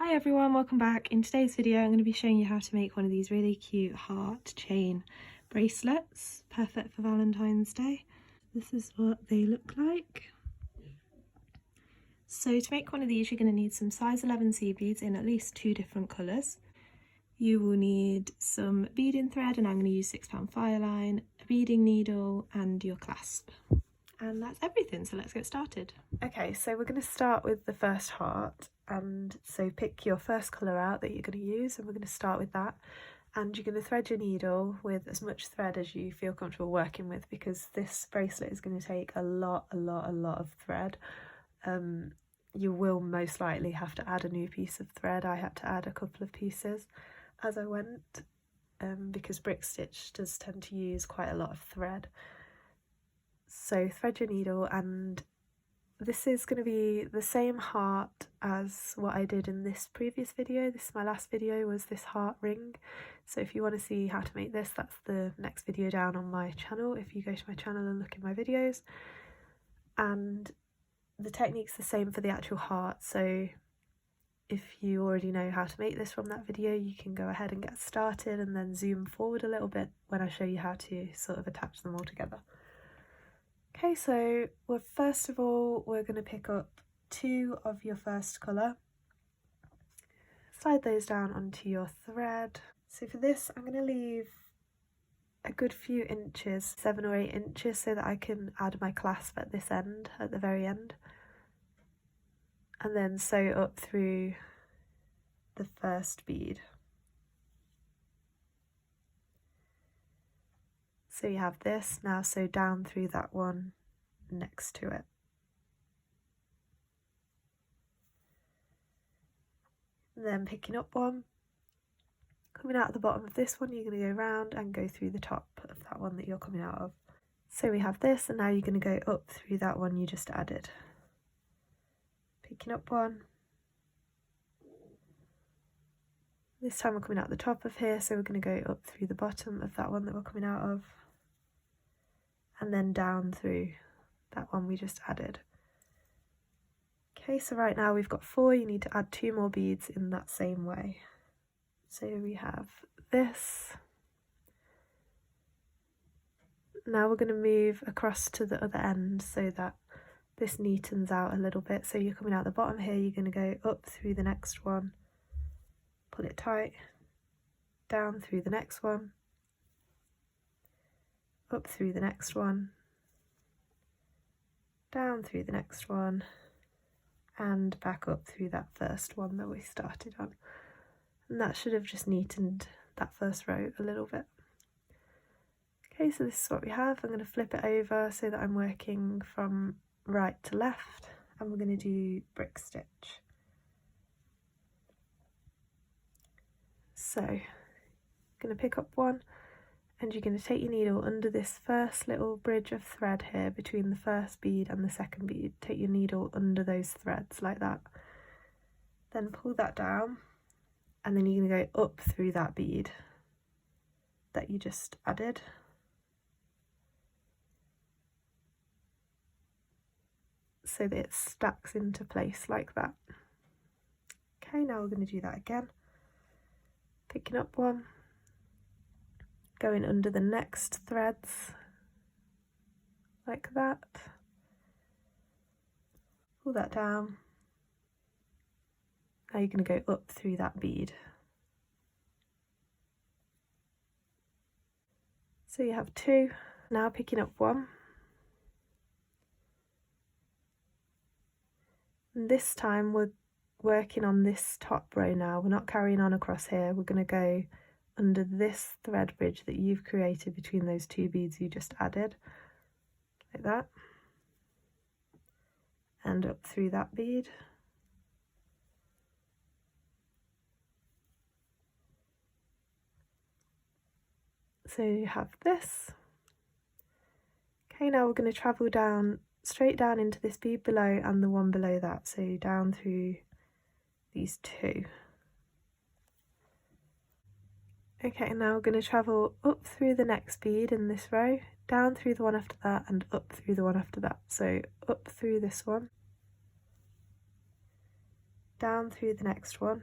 Hi everyone, welcome back. In today's video I'm going to be showing you how to make one of these really cute heart chain bracelets, perfect for Valentine's Day. This is what they look like. So to make one of these you're going to need some size 11 seed beads in at least 2 different colours. You will need some beading thread, and I'm going to use £6 fire line, a beading needle and your clasp. And that's everything, so let's get started. Okay, so we're going to start with the first heart, and so pick your first colour out that you're going to use, and we're going to start with that. And you're going to thread your needle with as much thread as you feel comfortable working with, because this bracelet is going to take a lot of thread. You will most likely have to add a new piece of thread. I had to add a couple of pieces as I went, because brick stitch does tend to use quite a lot of thread. So thread your needle, and this is going to be the same heart as what I did in this previous video. This is my last video, was this heart ring. So if you want to see how to make this, that's the next video down on my channel, if you go to my channel and look in my videos. And the technique's the same for the actual heart, so if you already know how to make this from that video, you can go ahead and get started and then zoom forward a little bit when I show you how to sort of attach them all together. Okay, so first of all we're going to pick up 2 of your first colour, slide those down onto your thread. So for this I'm going to leave a good few inches, 7 or 8 inches, so that I can add my clasp at this end, at the very end, and then sew up through the first bead. So you have this, now sew down through that one next to it. And then picking up one, coming out at the bottom of this one, you're going to go round and go through the top of that one that you're coming out of. So we have this, and now you're going to go up through that one you just added. Picking up one. This time we're coming out the top of here, so we're going to go up through the bottom of that one that we're coming out of, and then down through that one we just added. Okay, so right now we've got 4, you need to add 2 more beads in that same way. So we have this. Now we're going to move across to the other end so that this neatens out a little bit. So you're coming out the bottom here, you're going to go up through the next one, pull it tight, down through the next one, up through the next one, down through the next one, and back up through that first one that we started on. And that should have just neatened that first row a little bit. Okay, so this is what we have. I'm going to flip it over so that I'm working from right to left, and we're going to do brick stitch. So I'm going to pick up one, and you're going to take your needle under this first little bridge of thread here between the first bead and the second bead. Take your needle under those threads like that, then pull that down, and then you're going to go up through that bead that you just added. So that it stacks into place like that. Okay, now we're going to do that again. Picking up one, going under the next threads like that, pull that down. Now you're going to go up through that bead. So you have 2. Now picking up one, and this time we're working on this top row now. We're not carrying on across here, we're going to go under this thread bridge that you've created between those 2 beads you just added, like that, and up through that bead. So you have this. Okay, now we're going to travel down, straight down into this bead below and the one below that, so down through these 2. Okay, now we're going to travel up through the next bead in this row, down through the one after that, and up through the one after that. So up through this one, down through the next one,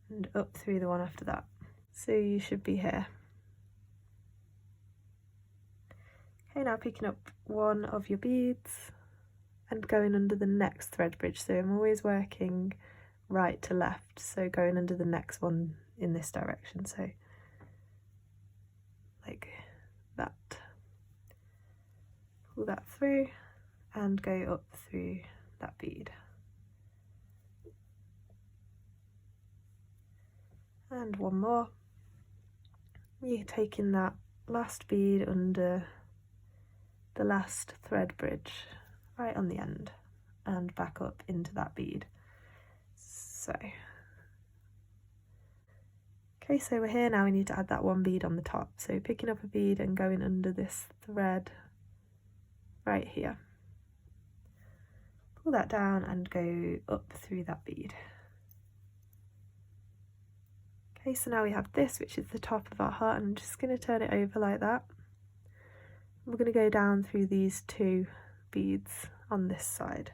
and up through the one after that. So you should be here. Okay, now picking up one of your beads and going under the next thread bridge. So I'm always working right to left, so going under the next one in this direction, so like that. Pull that through and go up through that bead. And one more. You're taking that last bead under the last thread bridge right on the end and back up into that bead. So, okay, so we're here now. We need to add that one bead on the top, so picking up a bead and going under this thread right here, pull that down and go up through that bead. Okay, so now we have this, which is the top of our heart, and I'm just going to turn it over like that. We're going to go down through these two beads on this side.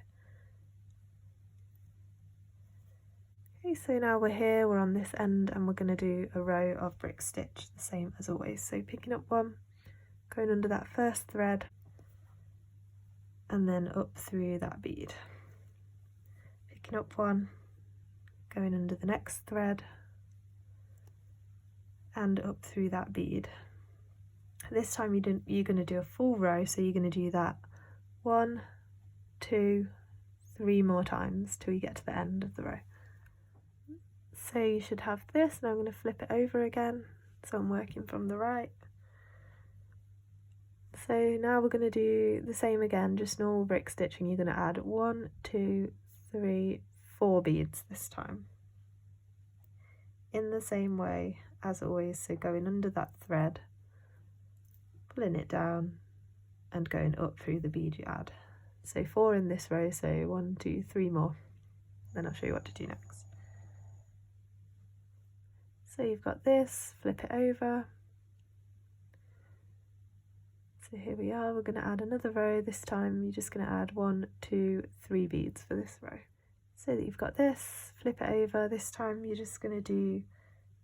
Okay, so now we're here, we're on this end, and we're going to do a row of brick stitch, the same as always. So picking up one, going under that first thread, and then up through that bead. Picking up one, going under the next thread, and up through that bead. This time you're going to do a full row, so you're going to do that 1, 2, 3 more times till you get to the end of the row. So you should have this. Now I'm going to flip it over again, so I'm working from the right. So now we're going to do the same again, just normal brick stitching. You're going to add 1, 2, 3, 4 beads this time, in the same way as always. So going under that thread, pulling it down and going up through the bead you add. So 4 in this row, so 1, 2, 3 more, then I'll show you what to do next. So you've got this, flip it over. So here we are, we're going to add another row. This time you're just going to add 1, 2, 3 beads for this row. So that you've got this, flip it over. This time you're just going to do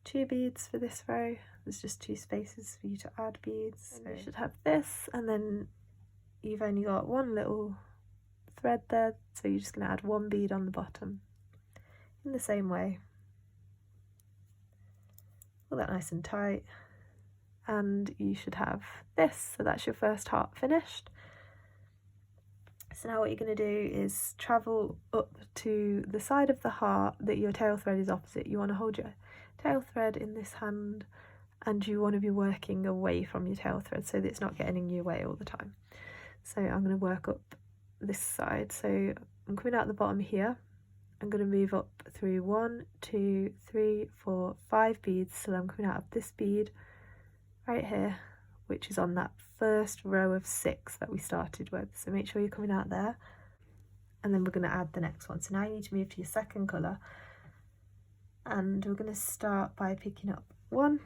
2 beads for this row. There's just 2 spaces for you to add beads. So you should have this, and then you've only got one little thread there, so you're just going to add 1 bead on the bottom in the same way. Pull that nice and tight, and you should have this. So that's your first heart finished. So now what you're going to do is travel up to the side of the heart that your tail thread is opposite. You want to hold your tail thread in this hand, and you want to be working away from your tail thread so that it's not getting in your way all the time. So I'm going to work up this side. So I'm coming out the bottom here. I'm going to move up through 1, 2, 3, 4, 5 beads. So I'm coming out of this bead right here, which is on that first row of 6 that we started with. So make sure you're coming out there, and then we're going to add the next one. So now you need to move to your second colour, and we're going to start by picking up 1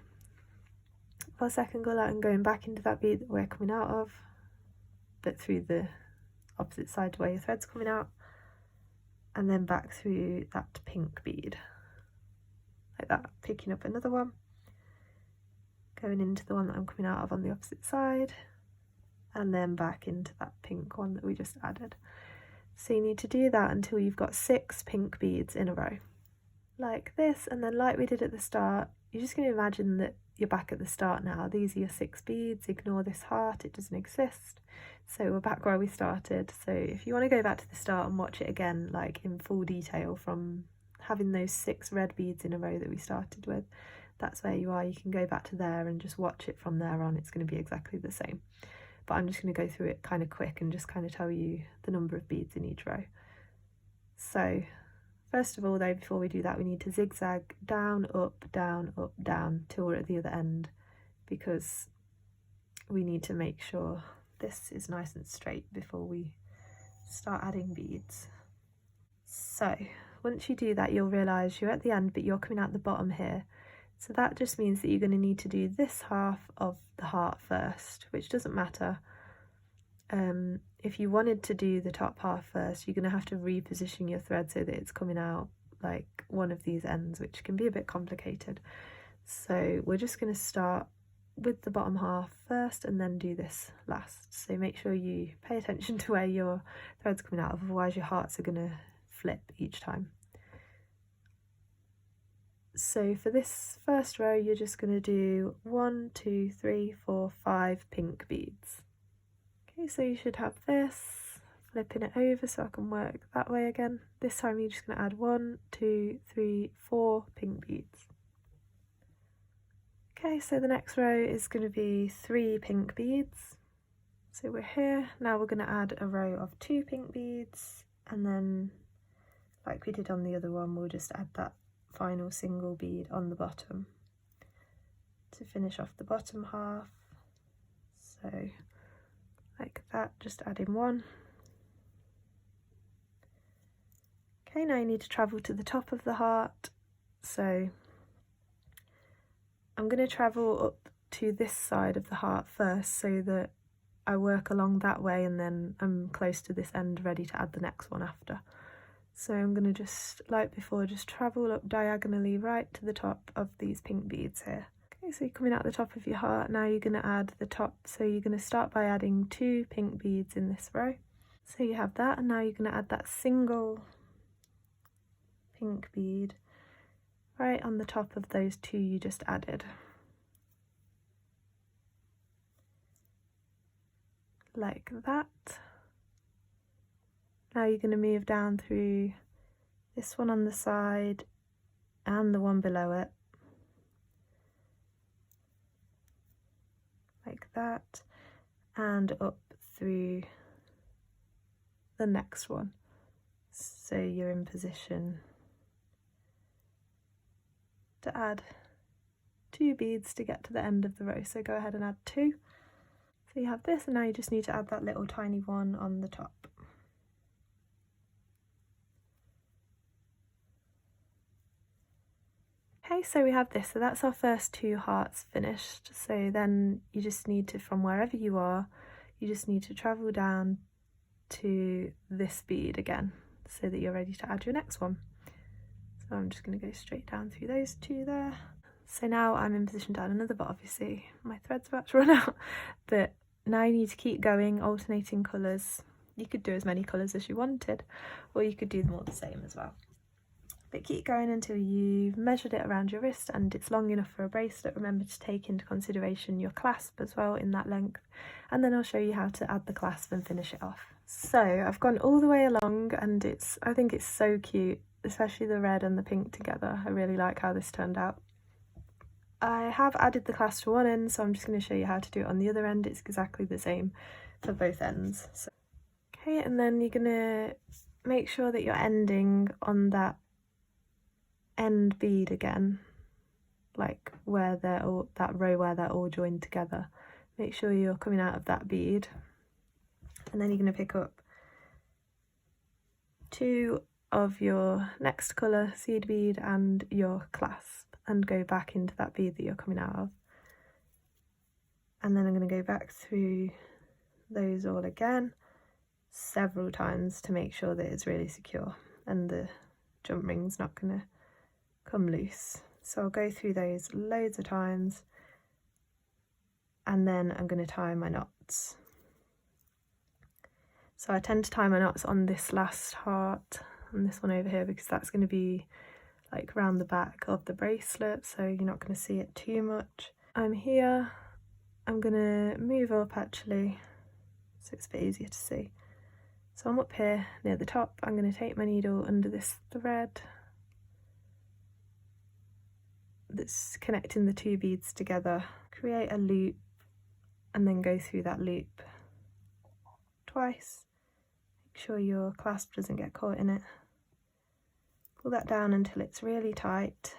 of our second colour and going back into that bead that we're coming out of, but through the opposite side to where your thread's coming out, and then back through that pink bead like that, picking up another one, going into the one that I'm coming out of on the opposite side, and then back into that pink one that we just added. So you need to do that until you've got 6 pink beads in a row like this. And then like we did at the start, you're just going to imagine that you're back at the start now. These are your 6 beads. Ignore this heart, it doesn't exist. So we're back where we started. So if you want to go back to the start and watch it again, like in full detail, from having those 6 red beads in a row that we started with, that's where you are. You can go back to there and just watch it from there on. It's going to be exactly the same, but I'm just going to go through it kind of quick and just kind of tell you the number of beads in each row. So first of all though, before we do that, we need to zigzag down, up, down till we're at the other end, because we need to make sure this is nice and straight before we start adding beads. So once you do that, you'll realise you're at the end, but you're coming out the bottom here. So that just means that you're going to need to do this half of the heart first, which doesn't matter. If you wanted to do the top half first, you're going to have to reposition your thread so that it's coming out like one of these ends, which can be a bit complicated. So we're just going to start with the bottom half first and then do this last. So make sure you pay attention to where your thread's coming out, otherwise your hearts are going to flip each time. So for this first row, you're just going to do 1, 2, 3, 4, 5 pink beads. Okay, so you should have this, flipping it over so I can work that way again. This time you're just going to add 1, 2, 3, 4 pink beads. Okay, so the next row is going to be 3 pink beads. So we're here, now we're going to add a row of 2 pink beads, and then like we did on the other one, we'll just add that final single bead on the bottom to finish off the bottom half. So like that, just adding 1. Okay, now you need to travel to the top of the heart. So I'm going to travel up to this side of the heart first so that I work along that way, and then I'm close to this end ready to add the next one after. So I'm going to just, like before, just travel up diagonally right to the top of these pink beads here. Okay, so you're coming out the top of your heart, now you're going to add the top. So you're going to start by adding 2 pink beads in this row. So you have that, and now you're going to add that single pink bead right on the top of those 2 you just added. Like that. Now you're going to move down through this one on the side and the one below it, like that, and up through the next one. So you're in position to add 2 beads to get to the end of the row. So go ahead and add 2. So you have this, and now you just need to add that little tiny one on the top. Okay, so we have this, so that's our first 2 hearts finished. So then you just need to, from wherever you are, you just need to travel down to this bead again so that you're ready to add your next one. So I'm just going to go straight down through those 2 there. So now I'm in position to add another, but obviously my thread's about to run out. But now you need to keep going, alternating colours. You could do as many colours as you wanted, or you could do them all the same as well. But keep going until you've measured it around your wrist and it's long enough for a bracelet. Remember to take into consideration your clasp as well in that length, and then I'll show you how to add the clasp and finish it off. So I've gone all the way along, and I think it's so cute, especially the red and the pink together. I really like how this turned out. I have added the clasp to one end, so I'm just going to show you how to do it on the other end. It's exactly the same for both ends. So, okay, and then you're going to make sure that you're ending on that end bead again, like where they're all, that row where they're all joined together. Make sure you're coming out of that bead, and then you're going to pick up 2 of your next colour seed bead and your clasp, and go back into that bead that you're coming out of. And then I'm going to go back through those all again several times to make sure that it's really secure and the jump ring's not going to come loose. So I'll go through those loads of times, and then I'm going to tie my knots. So I tend to tie my knots on this last heart and this one over here, because that's going to be like round the back of the bracelet, so you're not going to see it too much. I'm here, I'm going to move up actually so it's a bit easier to see. So I'm up here near the top. I'm going to take my needle under this thread that's connecting the 2 beads together, create a loop, and then go through that loop twice. Make sure your clasp doesn't get caught in it. Pull that down until it's really tight,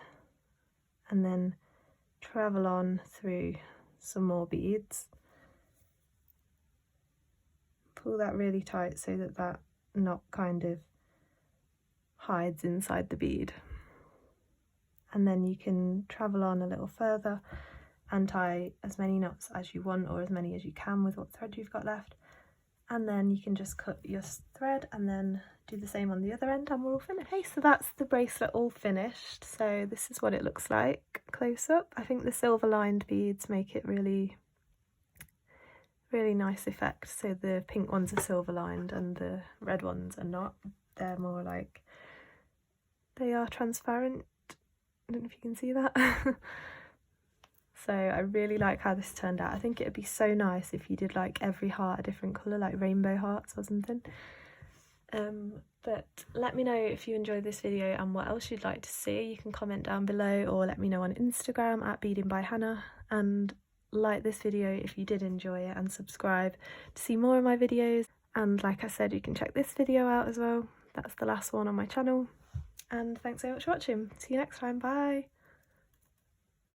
and then travel on through some more beads. Pull that really tight so that that knot kind of hides inside the bead. And then you can travel on a little further and tie as many knots as you want, or as many as you can with what thread you've got left, and then you can just cut your thread and then do the same on the other end and we're all finished. Okay, so that's the bracelet all finished. So this is what it looks like close up. I think the silver lined beads make it really nice effect. So the pink ones are silver lined and the red ones are not. They're more like, they are transparent. I don't know if you can see that. So I really like how this turned out. I think it would be so nice if you did like every heart a different colour, like rainbow hearts or something. But let me know if you enjoyed this video and what else you'd like to see. You can comment down below or let me know on Instagram at Beading by Hannah, and like this video if you did enjoy it and subscribe to see more of my videos. And like I said, you can check this video out as well. That's the last one on my channel. And thanks so much for watching. See you next time. Bye.